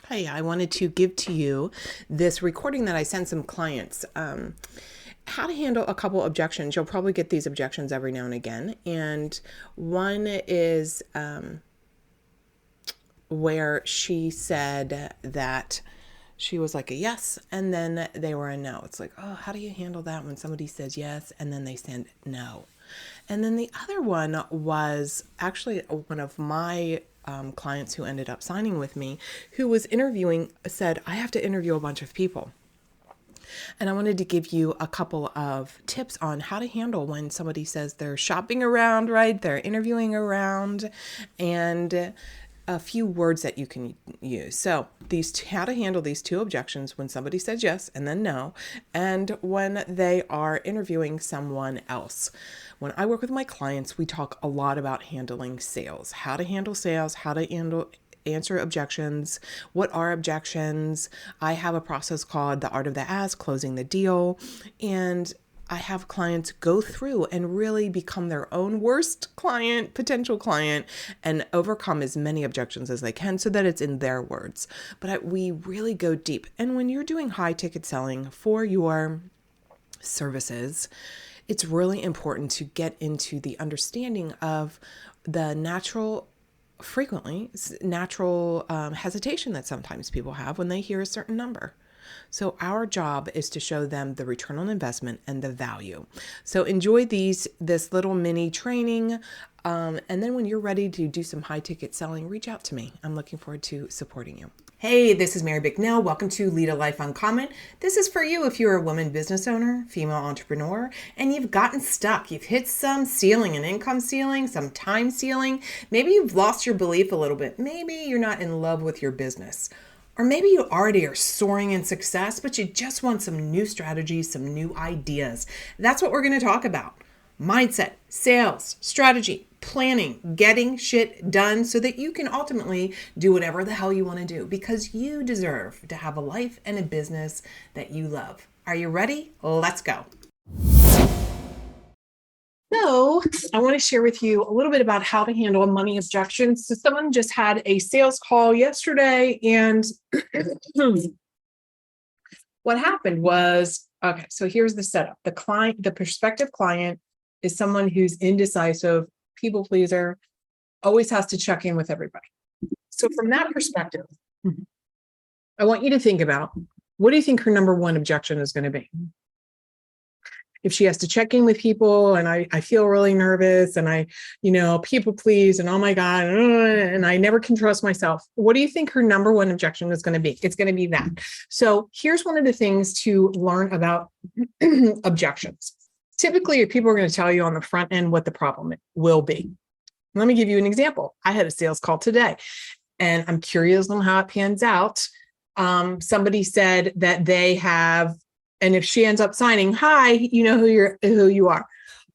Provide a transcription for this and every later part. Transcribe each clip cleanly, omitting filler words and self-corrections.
Hi, I wanted to give to you this recording that I sent some clients. How to handle a couple objections. You'll probably get these objections every now and again. And one is where she said that she was like a yes and then they were a no. It's like, oh, how do you handle that when somebody says yes and then they said no? And then the other one was actually one of my clients who ended up signing with me, who was interviewing, said, I have to interview a bunch of people. And I wanted to give you a couple of tips on how to handle when somebody says they're shopping around, right? They're interviewing around, and a few words that you can use. So how to handle these two objections when somebody says yes and then no, and when they are interviewing someone else. When I work with my clients, we talk a lot about handling sales, how to handle sales, how to answer objections. What are objections? I have a process called the art of the ask, closing the deal. And I have clients go through and really become their own worst client, potential client, and overcome as many objections as they can so that it's in their words. But we really go deep. And when you're doing high ticket selling for your services, it's really important to get into the understanding of the natural hesitation that sometimes people have when they hear a certain number. So our job is to show them the return on investment and the value. So enjoy this little mini training. And then when you're ready to do some high ticket selling, reach out to me. I'm looking forward to supporting you. Hey, this is Mary Bicknell. Welcome to Lead a Life Uncommon. This is for you if you're a woman business owner, female entrepreneur, and you've gotten stuck. You've hit some ceiling, an income ceiling, some time ceiling. Maybe you've lost your belief a little bit. Maybe you're not in love with your business. Or maybe you already are soaring in success, but you just want some new strategies, some new ideas. That's what we're going to talk about. Mindset, sales, strategy, planning, getting shit done so that you can ultimately do whatever the hell you want to do, because you deserve to have a life and a business that you love. Are you ready? Let's go. So I want to share with you a little bit about how to handle money objections. So someone just had a sales call yesterday, and what happened was, okay, so here's the setup. The prospective client is someone who's indecisive, people pleaser, always has to check in with everybody. So from that perspective, I want you to think about, what do you think her number one objection is going to be? If she has to check in with people and I feel really nervous and I people please and oh my God, and I never can trust myself. What do you think her number one objection is going to be? It's going to be that. So here's one of the things to learn about objections. Typically, people are going to tell you on the front end what the problem will be. Let me give you an example. I had a sales call today and I'm curious on how it pans out. Somebody said that they have, and if she ends up signing, hi, you know who you are,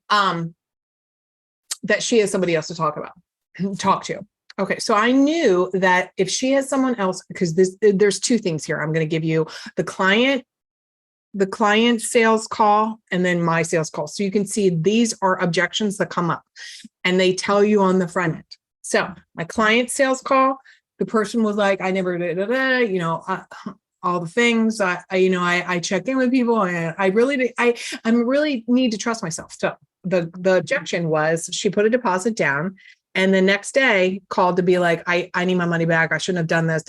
that she has somebody else to talk to. Okay, so I knew that if she has someone else, because there's two things here. I'm going to give you the client sales call and then my sales call. So you can see these are objections that come up and they tell you on the front end. So my client sales call, the person was like, I never did, all the things. I check in with people and I really need to trust myself. So the objection was she put a deposit down and the next day called to be like, I need my money back. I shouldn't have done this,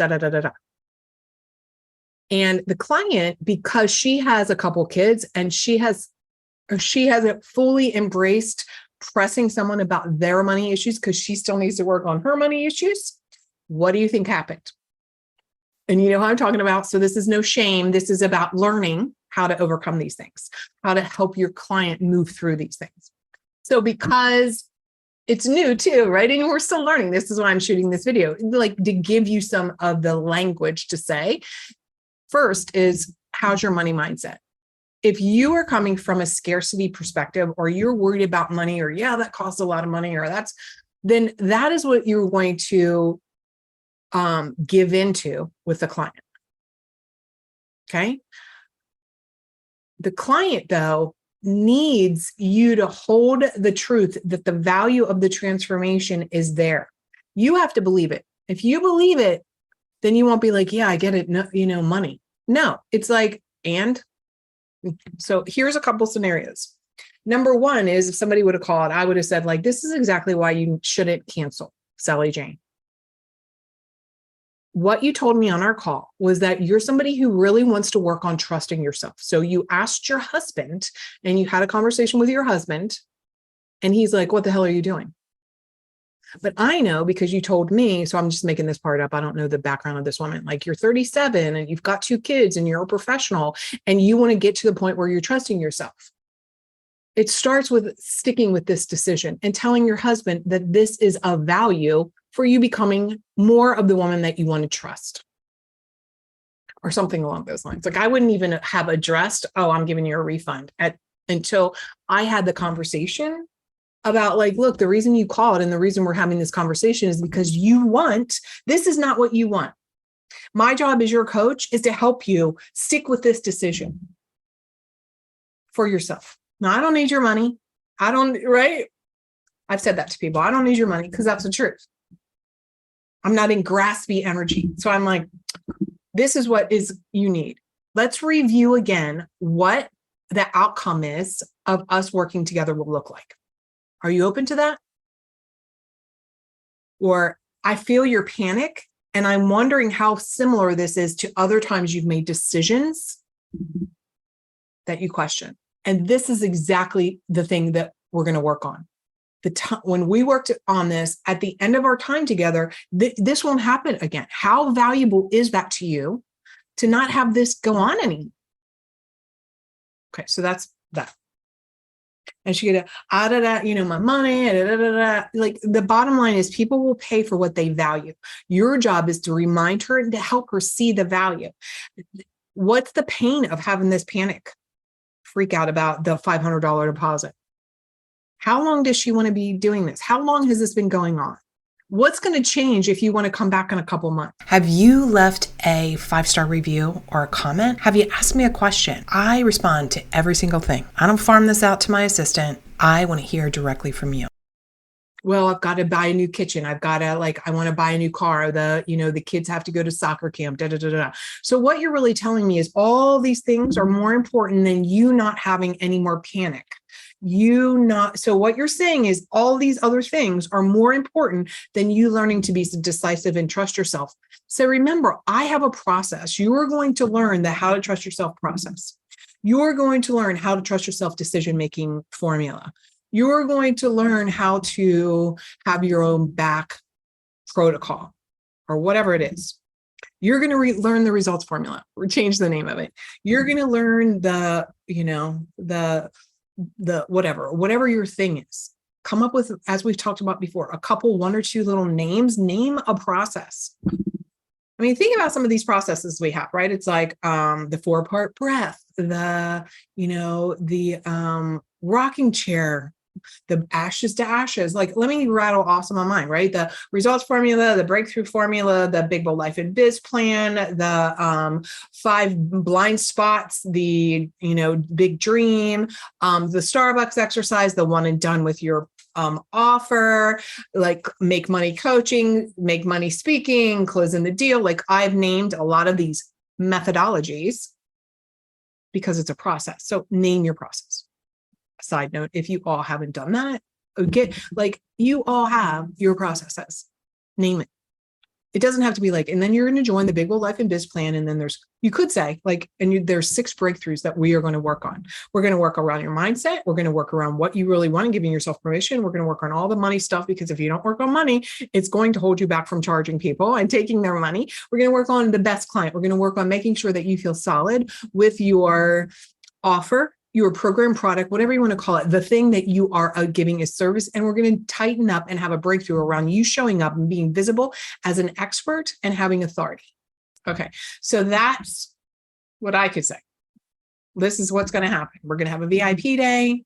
And the client, because she has a couple kids and she hasn't fully embraced pressing someone about their money issues because she still needs to work on her money issues. What do you think happened? And you know how I'm talking about. So this is no shame. This is about learning how to overcome these things, how to help your client move through these things. So because it's new too, right? And we're still learning. This is why I'm shooting this video, like to give you some of the language to say. First is, how's your money mindset? If you are coming from a scarcity perspective, or you're worried about money, or that costs a lot of money, then that is what you're going to give into with the client. Okay. The client, though, needs you to hold the truth that the value of the transformation is there. You have to believe it. If you believe it, then you won't be like, yeah, I get it. No, money. No, it's like, and so here's a couple scenarios. Number one is if somebody would have called, I would have said like, this is exactly why you shouldn't cancel, Sally Jane. What you told me on our call was that you're somebody who really wants to work on trusting yourself. So you asked your husband and you had a conversation with your husband and he's like, what the hell are you doing? But I know because you told me, so I'm just making this part up. I don't know the background of this woman. Like you're 37 and you've got 2 kids and you're a professional and you want to get to the point where you're trusting yourself. It starts with sticking with this decision and telling your husband that this is of value for you becoming more of the woman that you want to trust or something along those lines. Like I wouldn't even have addressed, oh, I'm giving you a refund until I had the conversation about like, look, the reason you called and the reason we're having this conversation is because this is not what you want. My job as your coach is to help you stick with this decision for yourself. Now, I don't need your money. Right? I've said that to people. I don't need your money because that's the truth. I'm not in graspy energy. So I'm like, this is what you need. Let's review again what the outcome is of us working together will look like. Are you open to that? Or I feel your panic and I'm wondering how similar this is to other times you've made decisions that you question. And this is exactly the thing that we're going to work on. When we worked on this at the end of our time together, this won't happen again. How valuable is that to you to not have this go on anymore? Okay, so that's that. And she could, my money, like the bottom line is people will pay for what they value. Your job is to remind her and to help her see the value. What's the pain of having this panic freak out about the $500 deposit? How long does she want to be doing this? How long has this been going on? What's going to change if you want to come back in a couple months? Have you left a 5-star review or a comment? Have you asked me a question? I respond to every single thing. I don't farm this out to my assistant. I want to hear directly from you. Well, I've got to buy a new kitchen. I've got to I want to buy a new car. The kids have to go to soccer camp. So what you're really telling me is all these things are more important than you not having any more panic. So what you're saying is all these other things are more important than you learning to be decisive and trust yourself. So remember, I have a process. You are going to learn the how to trust yourself process. You're going to learn how to trust yourself decision-making formula. You're going to learn how to have your own back protocol or whatever it is. You're going to learn the results formula or change the name of it. You're going to learn the whatever your thing is. Come up with, as we've talked about before, a couple, 1 or 2 little names, name a process. I mean, think about some of these processes we have, right? It's like the 4-part breath, the rocking chair, the ashes to ashes. Like, let me rattle off some of mine, right? The results formula, the breakthrough formula, the Big Bold Life and Biz plan, the 5 blind spots, the, big dream, the Starbucks exercise, the one and done with your offer, like make money coaching, make money speaking, closing the deal. Like I've named a lot of these methodologies because it's a process. So name your process. Side note, if you all haven't done that, you all have your processes. Name it. It doesn't have to be and then you're going to join the Big Bold Life and Biz plan. And then you could say there's 6 breakthroughs that we are going to work on. We're going to work around your mindset. We're going to work around what you really want and giving yourself permission. We're going to work on all the money stuff, because if you don't work on money, it's going to hold you back from charging people and taking their money. We're going to work on the best client. We're going to work on making sure that you feel solid with your offer, your program, product, whatever you want to call it, the thing that you are giving as service. And we're going to tighten up and have a breakthrough around you showing up and being visible as an expert and having authority. Okay. So that's what I could say. This is what's going to happen. We're going to have a VIP day.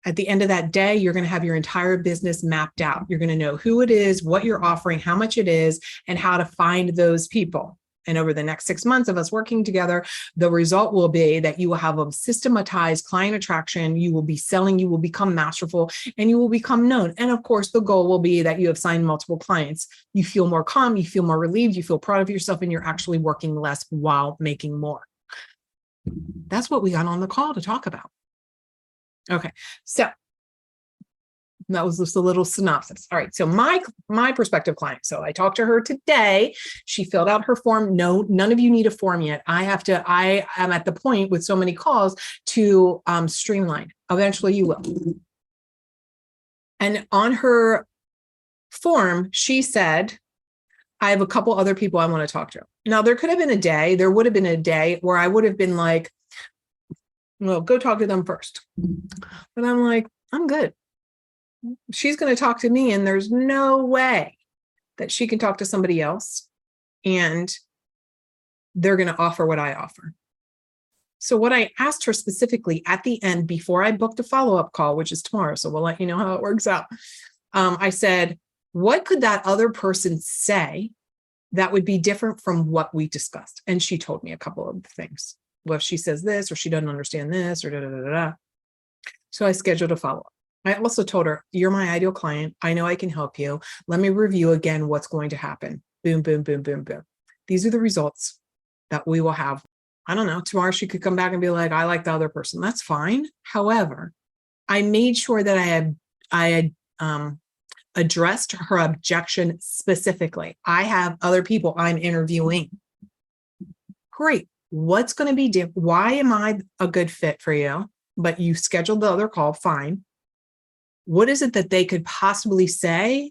At the end of that day, you're going to have your entire business mapped out. You're going to know who it is, what you're offering, how much it is, and how to find those people. And over the next 6 months of us working together, the result will be that you will have a systematized client attraction. You will be selling, you will become masterful, and you will become known. And of course, the goal will be that you have signed multiple clients. You feel more calm, you feel more relieved, you feel proud of yourself, and you're actually working less while making more. That's what we got on the call to talk about. Okay, so that was just a little synopsis. All right. So my prospective client. So I talked to her today. She filled out her form. No, none of you need a form yet. I am at the point with so many calls to streamline. Eventually you will. And on her form, she said, I have a couple other people I want to talk to. Now there would have been a day where I would have been like, well, go talk to them first. But I'm like, I'm good. She's going to talk to me, and there's no way that she can talk to somebody else and they're going to offer what I offer. So what I asked her specifically at the end, before I booked a follow-up call, which is tomorrow, so we'll let you know how it works out. I said, what could that other person say that would be different from what we discussed? And she told me a couple of things. Well, if she says this, or she doesn't understand this, or da, da, da, da, da. So I scheduled a follow-up. I also told her, you're my ideal client. I know I can help you. Let me review again what's going to happen. Boom, boom, boom, boom, boom. These are the results that we will have. I don't know. Tomorrow she could come back and be like, I like the other person. That's fine. However, I made sure that I had addressed her objection specifically. I have other people I'm interviewing. Great. What's going to be different? Why am I a good fit for you? But you scheduled the other call. Fine. What is it that they could possibly say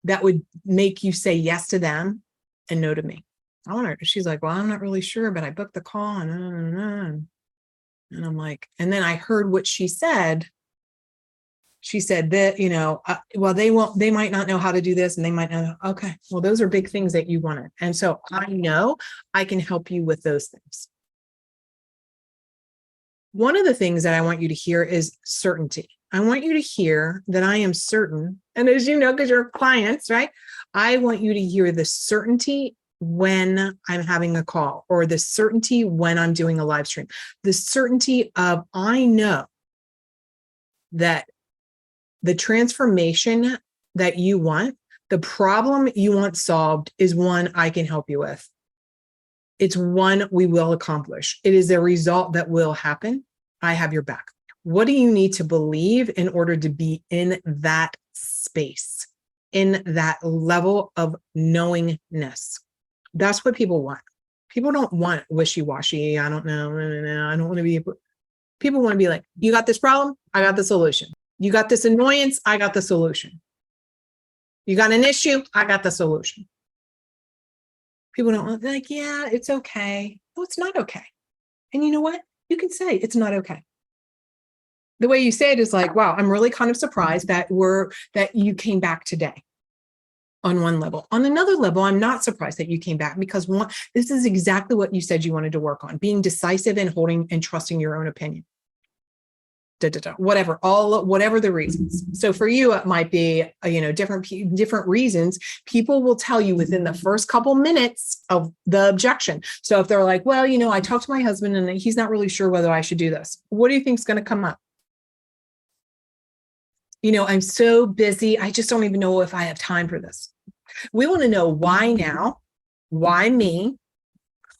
that would make you say yes to them and no to me? I want her. She's like, well, I'm not really sure, but I booked the call. And I'm like, and then I heard what she said. She said that, well, they might not know how to do this, and they might not know. Okay, well, those are big things that you wanted. And so I know I can help you with those things. One of the things that I want you to hear is certainty. I want you to hear that I am certain. And as you know, because you're clients, right? I want you to hear the certainty when I'm having a call, or the certainty when I'm doing a live stream, the certainty of, I know that the transformation that you want, the problem you want solved, is one I can help you with. It's one we will accomplish. It is a result that will happen. I have your back. What do you need to believe in order to be in that space, in that level of knowingness? That's what people want. People don't want wishy-washy. I don't know. I don't want to be. People want to be like, you got this problem? I got the solution. You got this annoyance? I got the solution. You got an issue? I got the solution. People don't want, like, yeah, it's okay. No, it's not okay. And you know what? You can say it's not okay. The way you say it is like, wow, I'm really kind of surprised that you came back today. On one level. On another level, I'm not surprised that you came back, because this is exactly what you said you wanted to work on: being decisive and holding and trusting your own opinion. Whatever the reasons. So for you, it might be, different reasons. People will tell you within the first couple minutes of the objection. So if they're like, well, I talked to my husband and he's not really sure whether I should do this. What do you think is going to come up? I'm so busy. I just don't even know if I have time for this. We want to know why now, why me,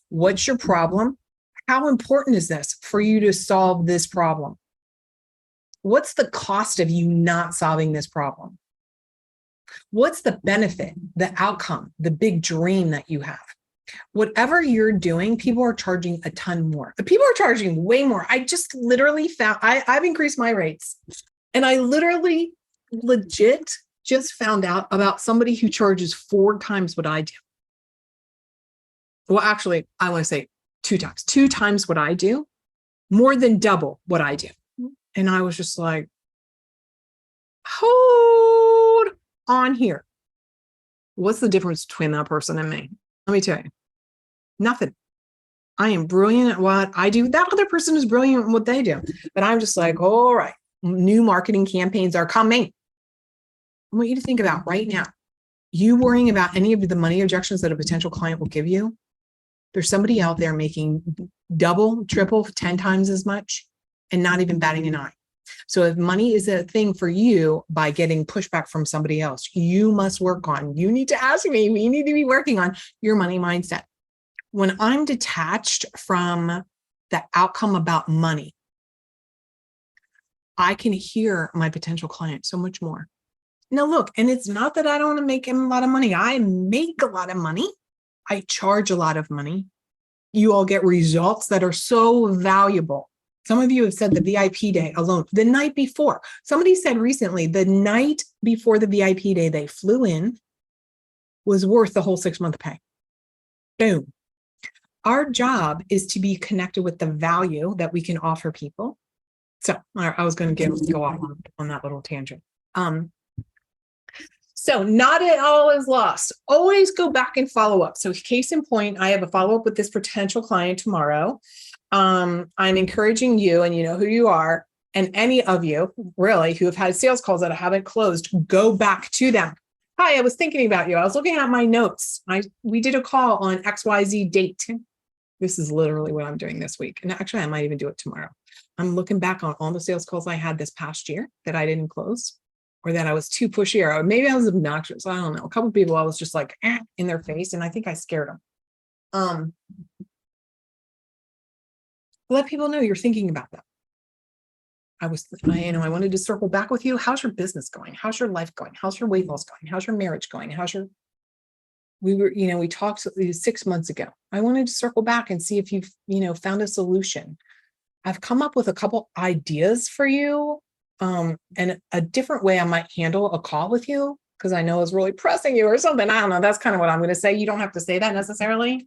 what's your problem? How important is this for you to solve this problem? What's the cost of you not solving this problem? What's the benefit, the outcome, the big dream that you have? Whatever you're doing, people are charging a ton more. People are charging way more. I just literally found, I've increased my rates. And I legit just found out about somebody who charges 4 times what I do. Well, actually, I want to say 2 times. 2 times what I do, more than double what I do. And I was just like, hold on here. What's the difference between that person and me? Let me tell you. Nothing. I am brilliant at what I do. That other person is brilliant at what they do. But I'm just like, all right. New marketing campaigns are coming. I want you to think about right now, you worrying about any of the money objections that a potential client will give you There's somebody out there making double, triple, 10 times as much and not even batting an eye. So if money is a thing for you by getting pushback from somebody else, you need to ask me, you need to be working on your money mindset. When I'm detached from the outcome about money, I can hear my potential client so much more. Now, look, and it's not that I don't want to make him a lot of money. I make a lot of money. I charge a lot of money. You all get results that are so valuable. Some of you have said the VIP day alone, the night before. Somebody said recently, the night before the VIP day they flew in was worth the whole 6-month pay. Boom. Our job is to be connected with the value that we can offer people. So I was going to go off on that little tangent. So not at all is lost. Always go back and follow up. So case in point, I have a follow-up with this potential client tomorrow. I'm encouraging you, and you know who you are, and any of you really who have had sales calls that I haven't closed, go back to them. Hi, I was thinking about you. I was looking at my notes. We did a call on XYZ date. This is literally what I'm doing this week. And actually, I might even do it tomorrow. I'm looking back on all the sales calls I had this past year that I didn't close, or that I was too pushy, or maybe I was obnoxious. I don't know. A couple of people I was just like in their face, and I think I scared them. Let people know you're thinking about them. I wanted to circle back with you. How's your business going? How's your life going? How's your weight loss going? How's your marriage going? We talked 6 months ago. I wanted to circle back and see if you've, found a solution. I've come up with a couple ideas for you, and a different way I might handle a call with you, because I know it's really pressing you or something. I don't know. That's kind of what I'm going to say. You don't have to say that necessarily.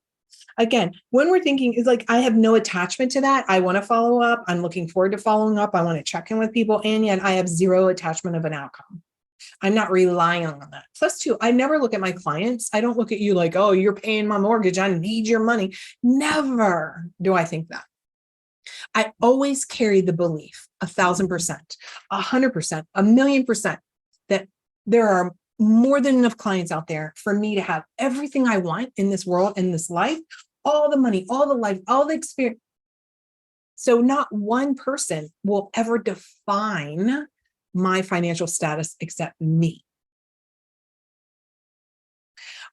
Again, when we're thinking, it's like, I have no attachment to that. I want to follow up. I'm looking forward to following up. I want to check in with people. And yet I have zero attachment of an outcome. I'm not relying on that. Plus, two, I never look at my clients. I don't look at you like, oh, you're paying my mortgage. I need your money. Never do I think that. I always carry the belief 1,000%, 100%, 1,000,000%, that there are more than enough clients out there for me to have everything I want in this world, in this life, all the money, all the life, all the experience. So not one person will ever define my financial status except me.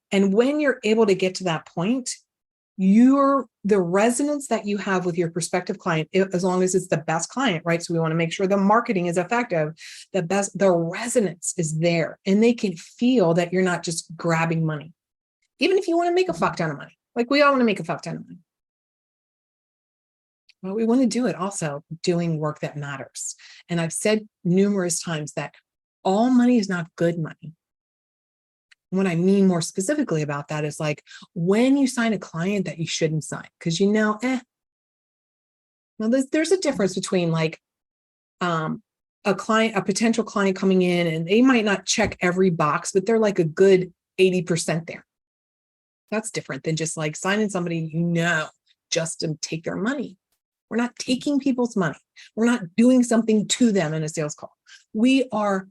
And when you're able to get to that point, the resonance that you have with your prospective client, as long as it's the best client, right? So we want to make sure the marketing is effective. The resonance is there, and they can feel that you're not just grabbing money. Even if you want to make a fuck ton of money, like we all want to make a fuck ton of money. Well, we want to do it also doing work that matters. And I've said numerous times that all money is not good money. What I mean more specifically about that is like when you sign a client that you shouldn't sign, because Well, there's a difference between like a potential client coming in and they might not check every box, but they're like a good 80% there. That's different than just like signing somebody just to take their money. We're not taking people's money. We're not doing something to them in a sales call. We are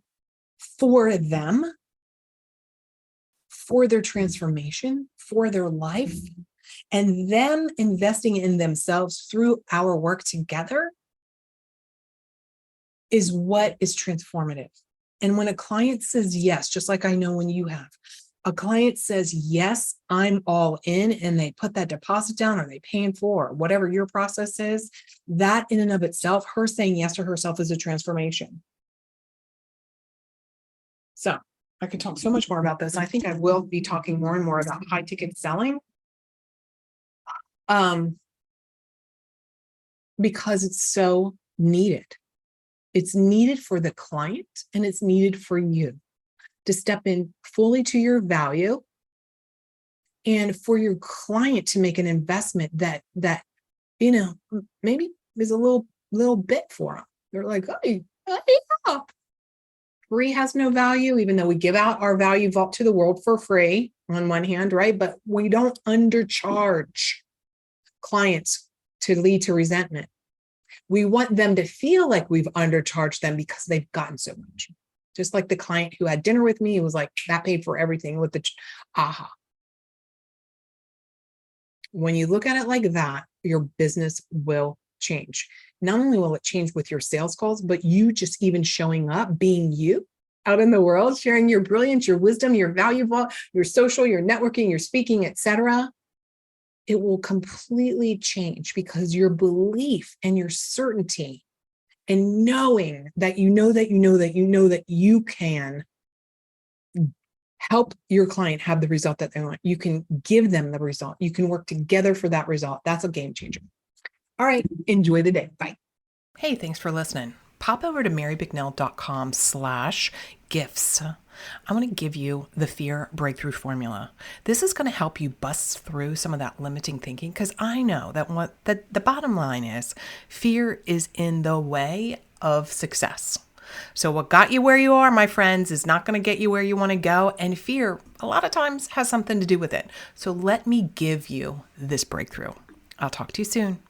for them, for their transformation, for their life, and them investing in themselves through our work together is what is transformative. And when a client says yes, just like I know when you have, a client says, yes, I'm all in, and they put that deposit down, or they paying for, or whatever your process is, that in and of itself, her saying yes to herself is a transformation. So I could talk so much more about this. I think I will be talking more and more about high ticket selling, because it's so needed. It's needed for the client, and it's needed for you to step in fully to your value, and for your client to make an investment that maybe is a little bit for them. They're like, oh, yeah. Free has no value, even though we give out our value vault to the world for free on one hand, right? But we don't undercharge clients to lead to resentment. We want them to feel like we've undercharged them because they've gotten so much. Just like the client who had dinner with me, it was like that paid for everything with the aha. When you look at it like that, your business will change. Not only will it change with your sales calls, but you just even showing up, being you out in the world, sharing your brilliance, your wisdom, your valuable, your social, your networking, your speaking, etc. It will completely change because your belief and your certainty and knowing that you can help your client have the result that they want. You can give them the result. You can work together for that result. That's a game changer. All right. Enjoy the day. Bye. Hey, thanks for listening. Pop over to marybicknell.com/gifts. I want to give you the fear breakthrough formula. This is going to help you bust through some of that limiting thinking, because I know that the bottom line is fear is in the way of success. So what got you where you are, my friends, is not going to get you where you want to go. And fear, a lot of times, has something to do with it. So let me give you this breakthrough. I'll talk to you soon.